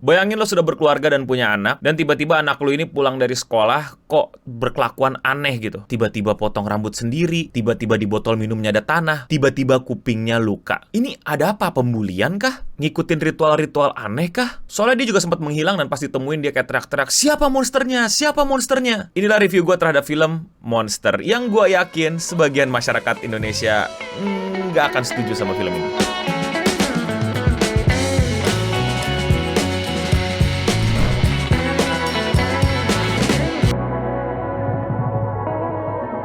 Bayangin lo sudah berkeluarga dan punya anak, dan tiba-tiba anak lo ini pulang dari sekolah, kok berkelakuan aneh gitu. Tiba-tiba potong rambut sendiri, tiba-tiba di botol minumnya ada tanah, tiba-tiba kupingnya luka. Ini ada apa, pembulian kah? Ngikutin ritual-ritual aneh kah? Soalnya dia juga sempat menghilang dan pas ditemuin dia kayak teriak-teriak, "Siapa monsternya? Siapa monsternya?" Inilah review gue terhadap film Monster, yang gue yakin sebagian masyarakat Indonesia nggak akan setuju sama film ini.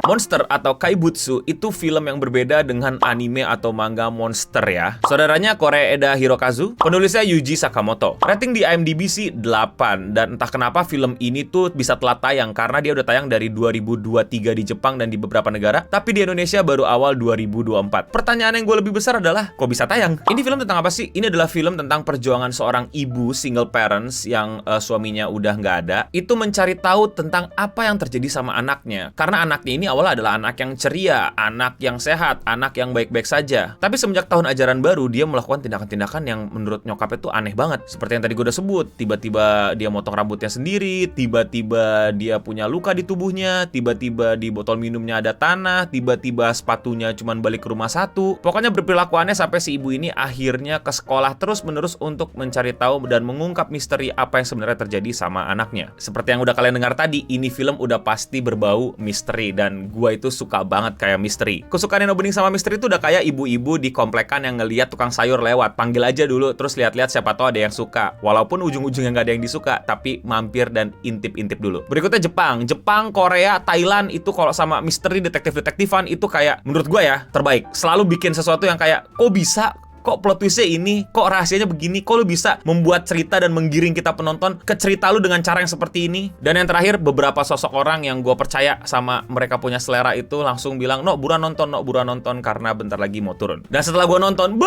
Monster atau Kaibutsu itu film yang berbeda dengan anime atau manga Monster ya. Saudaranya Koreeda Hirokazu, penulisnya Yuji Sakamoto. Rating di IMDb sih 8, dan entah kenapa film ini tuh bisa telat tayang karena dia udah tayang dari 2023 di Jepang dan di beberapa negara, tapi di Indonesia baru awal 2024. Pertanyaan yang gue lebih besar adalah, kok bisa tayang? Ini film tentang apa sih? Ini adalah film tentang perjuangan seorang ibu single parents yang suaminya udah nggak ada, itu mencari tahu tentang apa yang terjadi sama anaknya. Karena anaknya ini awalnya adalah anak yang ceria, anak yang sehat, anak yang baik-baik saja. Tapi semenjak tahun ajaran baru, dia melakukan tindakan-tindakan yang menurut nyokapnya tuh aneh banget. Seperti yang tadi gue udah sebut, tiba-tiba dia motong rambutnya sendiri, tiba-tiba dia punya luka di tubuhnya, tiba-tiba di botol minumnya ada tanah, tiba-tiba sepatunya cuma balik ke rumah satu. Pokoknya berperilaku aneh sampai si ibu ini akhirnya ke sekolah terus-menerus untuk mencari tahu dan mengungkap misteri apa yang sebenarnya terjadi sama anaknya. Seperti yang udah kalian dengar tadi, ini film udah pasti berbau misteri, dan gue itu suka banget kayak misteri. Kesukaan yang opening sama misteri itu udah kayak ibu-ibu di komplekan yang ngeliat tukang sayur lewat. Panggil aja dulu, terus lihat-lihat siapa tahu ada yang suka. Walaupun ujung-ujungnya nggak ada yang disuka, tapi mampir dan intip-intip dulu. Berikutnya Jepang, Korea, Thailand itu kalau sama misteri detektif-detektifan itu kayak menurut gue ya terbaik. Selalu bikin sesuatu yang kayak kok bisa? Kok plot twistnya ini? Kok rahasianya begini? Kok lu bisa membuat cerita dan menggiring kita penonton ke cerita lu dengan cara yang seperti ini? Dan yang terakhir, beberapa sosok orang yang gue percaya sama mereka punya selera itu langsung bilang, no, buruan nonton karena bentar lagi mau turun. Dan setelah gue nonton,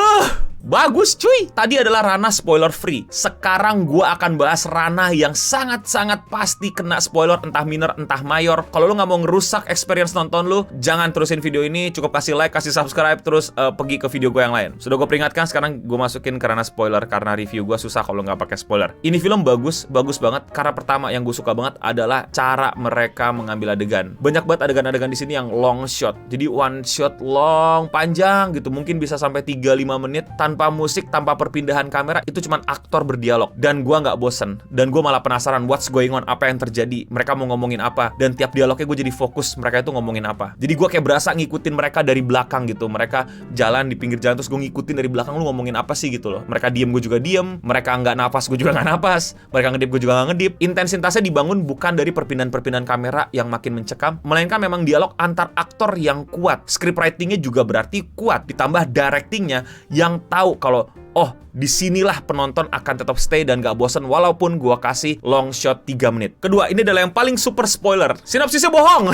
bagus cuy! Tadi adalah ranah spoiler free. Sekarang gue akan bahas ranah yang sangat-sangat pasti kena spoiler, entah minor, entah mayor. Kalau lu nggak mau ngerusak experience nonton lu, jangan terusin video ini, cukup kasih like, kasih subscribe, terus pergi ke video gue yang lain. Sudah gue peringatkan, sekarang gue masukin ke ranah spoiler karena review gue susah kalau nggak pakai spoiler. Ini film bagus banget karena pertama yang gue suka banget adalah cara mereka mengambil adegan. Banyak banget adegan-adegan di sini yang long shot. Jadi one shot long, panjang gitu, mungkin bisa sampai 3-5 menit tanpa musik, tanpa perpindahan kamera, itu cuman aktor berdialog. Dan gue nggak bosen, dan gue malah penasaran what's going on, apa yang terjadi, mereka mau ngomongin apa, dan tiap dialognya gue jadi fokus mereka itu ngomongin apa. Jadi gue kayak berasa ngikutin mereka dari belakang gitu. Mereka jalan di pinggir jalan, terus gue ngikutin dari belakang, lu ngomongin apa sih gitu loh. Mereka diem, gue juga diem. Mereka nggak nafas, gue juga nggak nafas. Mereka ngedip, gue juga nggak ngedip. Intensitasnya dibangun bukan dari perpindahan-perpindahan kamera yang makin mencekam, melainkan memang dialog antar aktor yang kuat. Script writing-nya juga berarti kuat, ditambah directing-nya yang tahu kalau disinilah penonton akan tetap stay dan gak bosen walaupun gua kasih long shot 3 menit. Kedua, ini adalah yang paling super spoiler. Sinopsisnya bohong.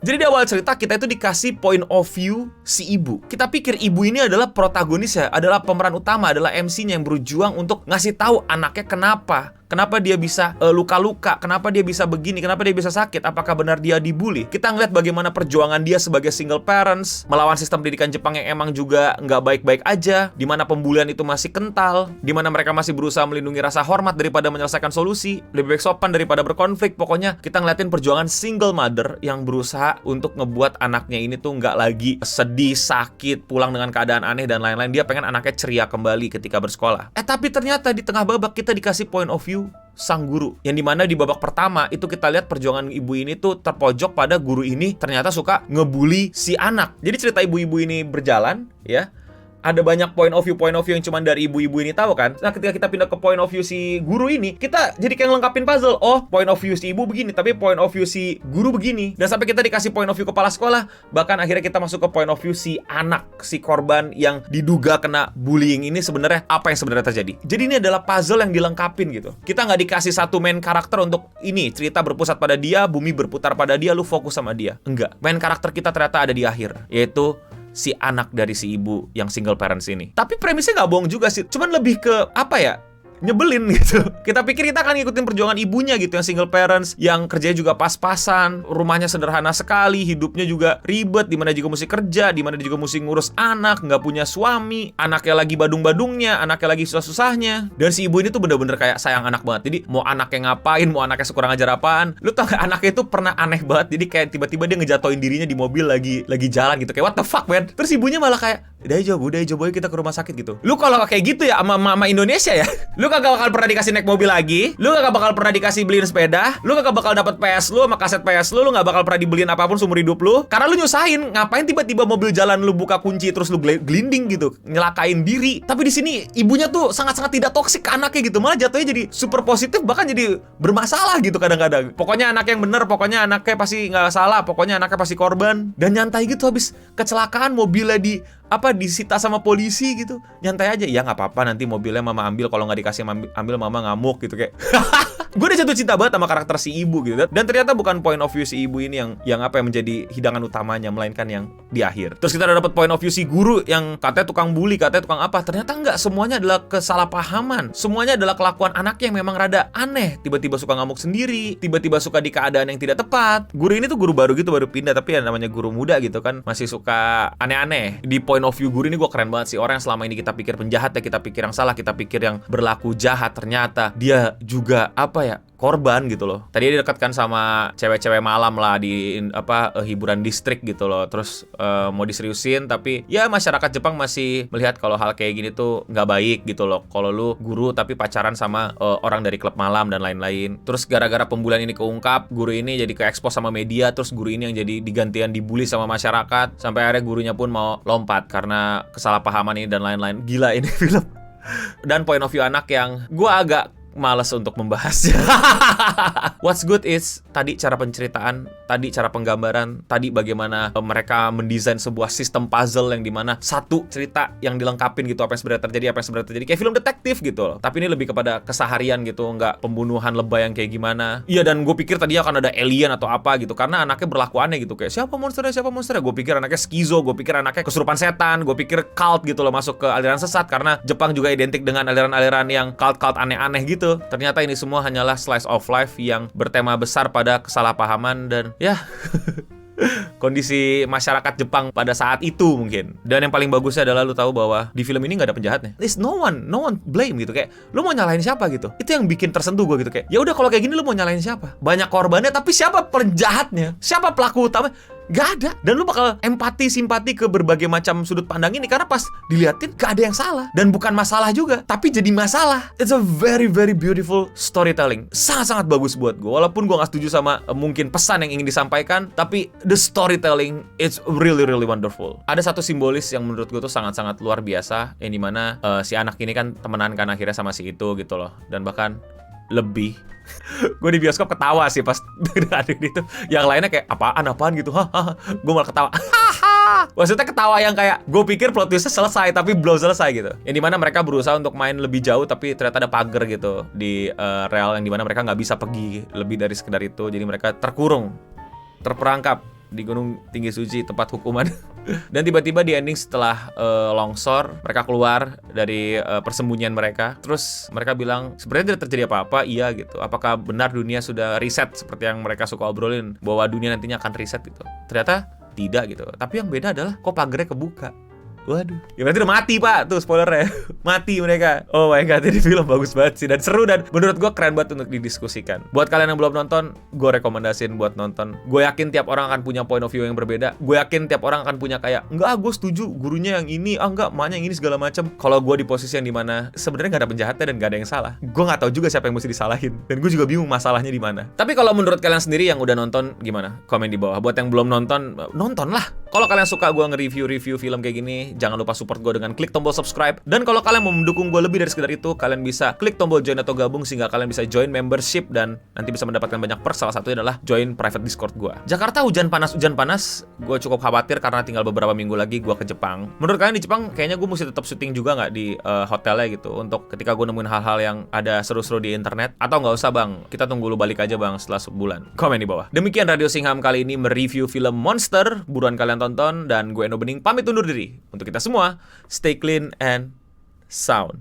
Jadi di awal cerita kita itu dikasih point of view si ibu. Kita pikir ibu ini adalah protagonis ya, adalah pemeran utama, adalah MC-nya yang berjuang untuk ngasih tahu anaknya kenapa dia bisa luka-luka, kenapa dia bisa begini, kenapa dia bisa sakit, apakah benar dia dibully. Kita ngeliat bagaimana perjuangan dia sebagai single parents melawan sistem pendidikan Jepang yang emang juga nggak baik-baik aja, di mana pembulian itu masih kental, di mana mereka masih berusaha melindungi rasa hormat daripada menyelesaikan solusi, lebih baik sopan daripada berkonflik. Pokoknya kita ngeliatin perjuangan single mother yang berusaha untuk ngebuat anaknya ini tuh nggak lagi sedih, sakit, pulang dengan keadaan aneh dan lain-lain. Dia pengen anaknya ceria kembali ketika bersekolah. Tapi ternyata di tengah babak kita dikasih point of view sang guru, yang dimana di babak pertama itu kita lihat perjuangan ibu ini tuh terpojok pada guru ini ternyata suka ngebully si anak. Jadi cerita ibu-ibu ini berjalan ya, ada banyak point of view yang cuma dari ibu-ibu ini tahu kan. Nah, ketika kita pindah ke point of view si guru ini, kita jadi kayak ngelengkapin puzzle. Point of view si ibu begini, tapi point of view si guru begini. Dan sampai kita dikasih point of view kepala sekolah, bahkan akhirnya kita masuk ke point of view si anak, si korban yang diduga kena bullying ini sebenarnya apa yang sebenarnya terjadi. Jadi ini adalah puzzle yang dilengkapin gitu. Kita nggak dikasih satu main karakter untuk ini, cerita berpusat pada dia, bumi berputar pada dia, lu fokus sama dia. Enggak. Main karakter kita ternyata ada di akhir, yaitu si anak dari si ibu yang single parents ini. Tapi premisnya nggak bohong juga sih. Cuman lebih ke apa ya? nyebelin gitu. Kita pikir kita akan ngikutin perjuangan ibunya gitu, yang single parents, yang kerjanya juga pas-pasan, rumahnya sederhana sekali, hidupnya juga ribet, dimana juga mesti kerja, dimana juga mesti ngurus anak, nggak punya suami, anaknya lagi badung-badungnya, anaknya lagi susah-susahnya. Dan si ibu ini tuh bener-bener kayak sayang anak banget. Jadi mau anaknya ngapain, mau anaknya sekurang ajar apaan, lu tau gak, anaknya itu pernah aneh banget. Jadi kayak tiba-tiba dia ngejatoin dirinya di mobil lagi jalan gitu, kayak what the fuck man. Terus ibunya malah kayak udah aja kita ke rumah sakit gitu. Lu kalau kayak gitu ya sama mama Indonesia ya, lu kagak bakal pernah dikasih naik mobil lagi, lu kagak bakal pernah dikasih beliin sepeda, lu kagak bakal dapat PS lu sama kaset PS lu gak bakal pernah dibeliin apapun seumur hidup lu, karena lu nyusahin. Ngapain tiba-tiba mobil jalan lu buka kunci terus lu glinding gitu, nyelakain diri. Tapi di sini ibunya tuh sangat-sangat tidak toksik ke anaknya gitu, malah jatuhnya jadi super positif, bahkan jadi bermasalah gitu kadang-kadang. Pokoknya anak yang bener, pokoknya anaknya pasti nggak salah, pokoknya anaknya pasti korban. Dan nyantai gitu habis kecelakaan, mobilnya disita sama polisi gitu, nyantai aja. Ya nggak apa-apa, nanti mobilnya mama ambil, kalau nggak dikasih ambil mama ngamuk gitu kayak. Gue udah jatuh cinta banget sama karakter si ibu gitu. Dan ternyata bukan point of view si ibu ini yang menjadi hidangan utamanya, melainkan yang di akhir. Terus kita udah dapat point of view si guru yang katanya tukang bully, katanya tukang apa. Ternyata enggak, semuanya adalah kesalahpahaman. Semuanya adalah kelakuan anak yang memang rada aneh. Tiba-tiba suka ngamuk sendiri, tiba-tiba suka di keadaan yang tidak tepat. Guru ini tuh guru baru gitu, baru pindah, tapi ya namanya guru muda gitu kan, masih suka aneh-aneh. Di point of view guru ini gue keren banget sih. Orang yang selama ini kita pikir penjahat ya, kita pikir yang salah, kita pikir yang berlaku jahat, ternyata dia juga korban gitu loh. Tadi dia dekatkan sama cewek-cewek malam lah di hiburan distrik gitu loh. Terus mau diseriusin, tapi ya masyarakat Jepang masih melihat kalau hal kayak gini tuh nggak baik gitu loh. Kalau lu guru tapi pacaran sama orang dari klub malam dan lain-lain. Terus gara-gara pembulian ini keungkap, guru ini jadi ke-expose sama media. Terus guru ini yang jadi digantian dibully sama masyarakat, sampai akhirnya gurunya pun mau lompat karena kesalahpahaman ini dan lain-lain. Gila ini film. Dan point of view anak yang gue agak malas untuk membahasnya. What's good is tadi cara penceritaan, tadi cara penggambaran, tadi bagaimana mereka mendesain sebuah sistem puzzle yang dimana satu cerita yang dilengkapin gitu, apa yang sebenarnya terjadi, kayak film detektif gitu loh. Tapi ini lebih kepada keseharian gitu, nggak pembunuhan lebay yang kayak gimana. Iya, dan gue pikir tadi akan ada alien atau apa gitu, karena anaknya berlaku aneh gitu, kayak siapa monsternya. Gue pikir anaknya skizo, gue pikir anaknya kesurupan setan, gue pikir cult gitu loh, masuk ke aliran sesat, karena Jepang juga identik dengan aliran-aliran yang cult aneh-aneh gitu. Ternyata ini semua hanyalah slice of life yang bertema besar pada kesalahpahaman dan ya kondisi masyarakat Jepang pada saat itu mungkin. Dan yang paling bagusnya adalah lu tahu bahwa di film ini nggak ada penjahatnya. There's no one blame gitu, kayak lu mau nyalahin siapa gitu. Itu yang bikin tersentuh gue gitu, kayak ya udah kalau kayak gini lu mau nyalahin siapa? Banyak korbannya tapi siapa penjahatnya? Siapa pelaku utama? Gak ada. Dan lu bakal empati, simpati ke berbagai macam sudut pandang ini, karena pas diliatin gak ada yang salah. Dan bukan masalah juga, tapi jadi masalah. It's a very very beautiful storytelling. Sangat-sangat bagus buat gue. Walaupun gue gak setuju sama mungkin pesan yang ingin disampaikan, tapi the storytelling it's really really wonderful. Ada satu simbolis yang menurut gue tuh sangat-sangat luar biasa, yang dimana si anak ini kan temenan kan akhirnya sama si itu gitu loh. Dan bahkan lebih. Gue di bioskop ketawa sih pas ada itu. Yang lainnya kayak apaan gitu. Gue malah ketawa. Maksudnya ketawa yang kayak gue pikir plot twistnya selesai tapi belum selesai gitu. Yang dimana mereka berusaha untuk main lebih jauh, tapi ternyata ada pagar gitu di rel yang dimana mereka nggak bisa pergi lebih dari sekedar itu. Jadi mereka terperangkap di Gunung Tinggi Suci, tempat hukuman. Dan tiba-tiba di ending setelah longsor, mereka keluar dari persembunyian mereka. Terus mereka bilang, sebenarnya tidak terjadi apa-apa, iya gitu. Apakah benar dunia sudah reset seperti yang mereka suka obrolin, bahwa dunia nantinya akan reset gitu. Ternyata tidak gitu. Tapi yang beda adalah kok pagarnya kebuka. Waduh, ya berarti udah mati pak, tuh spoilernya. Mati mereka. Oh my god, ini film bagus banget sih, dan seru, dan menurut gue keren banget untuk didiskusikan. Buat kalian yang belum nonton, gue rekomendasiin buat nonton. Gue yakin tiap orang akan punya point of view yang berbeda. Gue yakin tiap orang akan punya kayak, enggak, gue setuju gurunya yang ini, enggak, emaknya yang ini, segala macam. Kalau gue di posisi yang dimana sebenarnya gak ada penjahatnya dan gak ada yang salah, gue gak tahu juga siapa yang mesti disalahin, dan gue juga bingung masalahnya di mana. Tapi kalau menurut kalian sendiri yang udah nonton gimana? Komen di bawah. Buat yang belum nonton, nonton lah. Kalau kalian suka gue nge-review film kayak gini, jangan lupa support gue dengan klik tombol subscribe. Dan kalau kalian mau mendukung gue lebih dari sekedar itu, kalian bisa klik tombol join atau gabung, sehingga kalian bisa join membership dan nanti bisa mendapatkan banyak perks. Salah satunya adalah join private Discord gue. Jakarta hujan panas, gue cukup khawatir karena tinggal beberapa minggu lagi gue ke Jepang. Menurut kalian di Jepang kayaknya gue mesti tetap syuting juga nggak di hotelnya gitu, untuk ketika gue nemuin hal-hal yang ada seru-seru di internet, atau nggak usah bang, kita tunggu lu balik aja bang setelah sebulan? Komen di bawah. Demikian Radio Singham kali ini mereview film Monster. Buruan kalian tonton, dan gue Eno Bening pamit undur diri. Untuk kita semua, stay clean and sound.